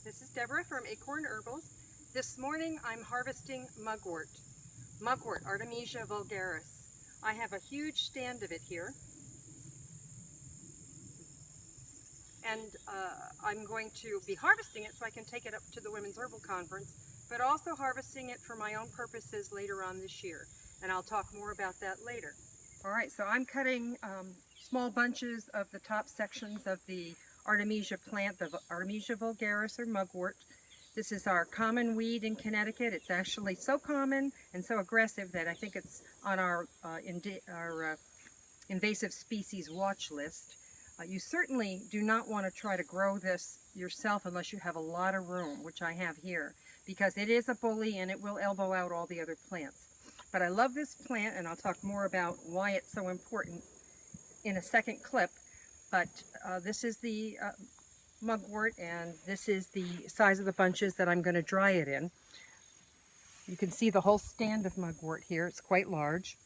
This is Deborah from Acorn Herbals. This morning I'm harvesting mugwort. Mugwort, Artemisia vulgaris. I have a huge stand of it here. And I'm going to be harvesting it so I can take it up to the Women's Herbal Conference, but also harvesting it for my own purposes later on this year. And I'll talk more about that later. All right, so I'm cutting small bunches of the top sections of the Artemisia plant, the Artemisia vulgaris or mugwort. This is our common weed in Connecticut. It's actually so common and so aggressive that I think it's on our invasive species watch list. You certainly do not want to try to grow this yourself unless you have a lot of room, which I have here, because it is a bully and it will elbow out all the other plants. But I love this plant, and I'll talk more about why it's so important in a second clip. But this is the mugwort, and this is the size of the bunches that I'm going to dry it in. You can see the whole stand of mugwort here. It's quite large.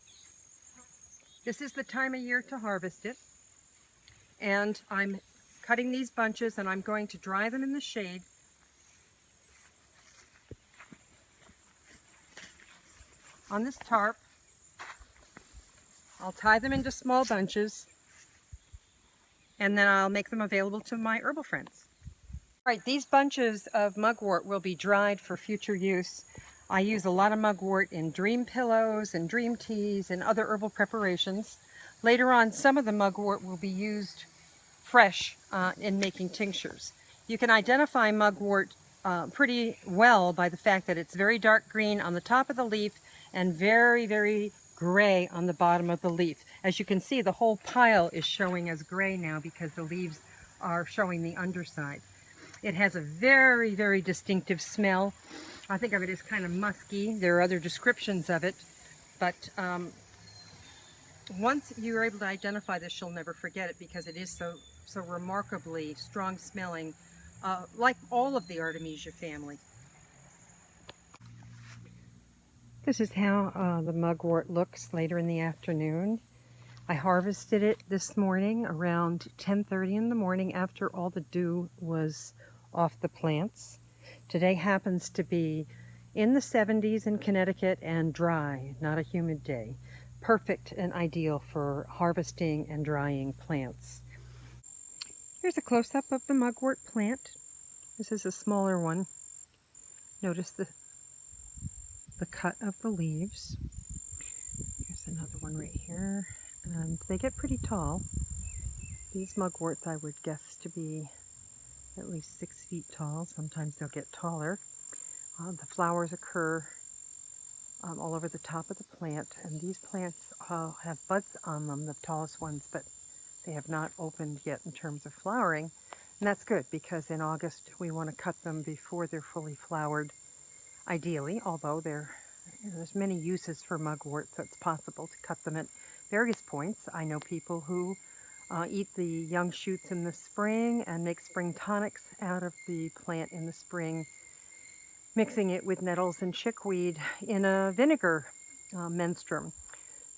This is the time of year to harvest it. And I'm cutting these bunches, and I'm going to dry them in the shade. On this tarp. I'll tie them into small bunches, and then I'll make them available to my herbal friends. All right, these bunches of mugwort will be dried for future use. I use a lot of mugwort in dream pillows and dream teas and other herbal preparations. Later on, some of the mugwort will be used fresh in making tinctures. You can identify mugwort pretty well by the fact that it's very dark green on the top of the leaf and very, very gray on the bottom of the leaf. As you can see, the whole pile is showing as gray now because the leaves are showing the underside. It has a very, very distinctive smell. I think of it as kind of musky. There are other descriptions of it, but once you're able to identify this, you'll never forget it because it is so remarkably strong smelling, like all of the Artemisia family. This is how the mugwort looks later in the afternoon. I harvested it this morning around 10:30 in the morning after all the dew was off the plants. Today happens to be in the 70s in Connecticut and dry, not a humid day. Perfect and ideal for harvesting and drying plants. Here's a close-up of the mugwort plant. This is a smaller one. Notice the cut of the leaves. Here's another one right here. And they get pretty tall. These mugworts I would guess to be at least 6 feet tall. Sometimes they'll get taller. The flowers occur all over the top of the plant, and these plants have buds on them, the tallest ones, but they have not opened yet in terms of flowering. And that's good because in August we want to cut them before they're fully flowered, ideally, although there's many uses for mugwort, so it's possible to cut them at various points. I know people who eat the young shoots in the spring and make spring tonics out of the plant in the spring, mixing it with nettles and chickweed in a vinegar menstruum.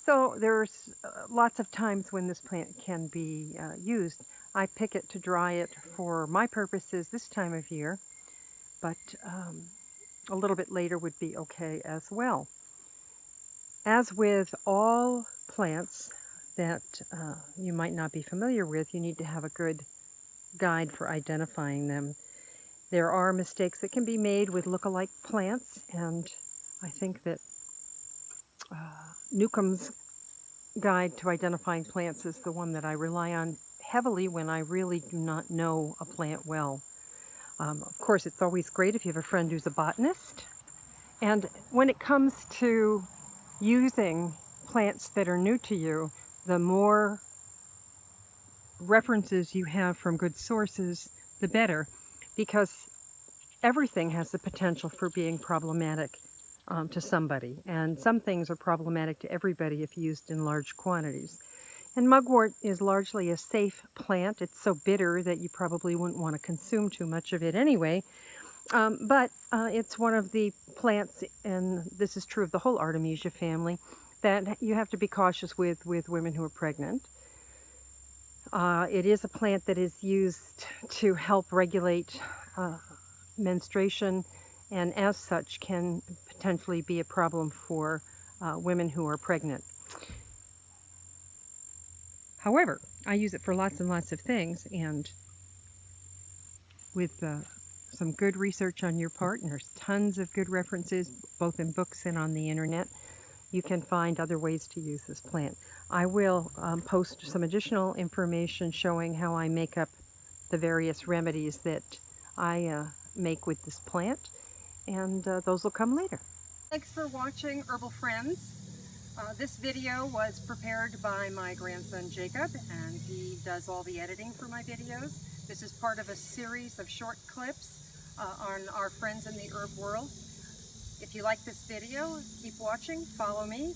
So there's lots of times when this plant can be used. I pick it to dry it for my purposes this time of year, but a little bit later would be okay as well. As with all plants that you might not be familiar with, you need to have a good guide for identifying them. There are mistakes that can be made with look-alike plants, and I think that Newcomb's guide to identifying plants is the one that I rely on heavily when I really do not know a plant well. Of course, it's always great if you have a friend who's a botanist. And when it comes to using plants that are new to you, the more references you have from good sources, the better, because everything has the potential for being problematic to somebody, and some things are problematic to everybody if used in large quantities. And mugwort is largely a safe plant. It's so bitter that you probably wouldn't want to consume too much of it anyway, but it's one of the plants, and this is true of the whole Artemisia family, that you have to be cautious with women who are pregnant. It is a plant that is used to help regulate menstruation, and as such can potentially be a problem for women who are pregnant. However, I use it for lots and lots of things, and with some good research on your part, and there's tons of good references both in books and on the internet, you can find other ways to use this plant. I will post some additional information showing how I make up the various remedies that I make with this plant, and those will come later. Thanks for watching, herbal friends. This video was prepared by my grandson Jacob, and he does all the editing for my videos. This is part of a series of short clips on our friends in the herb world. If you like this video, keep watching, follow me,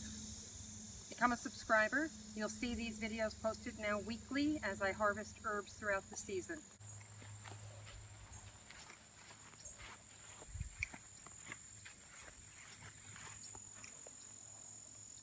become a subscriber. You'll see these videos posted now weekly as I harvest herbs throughout the season.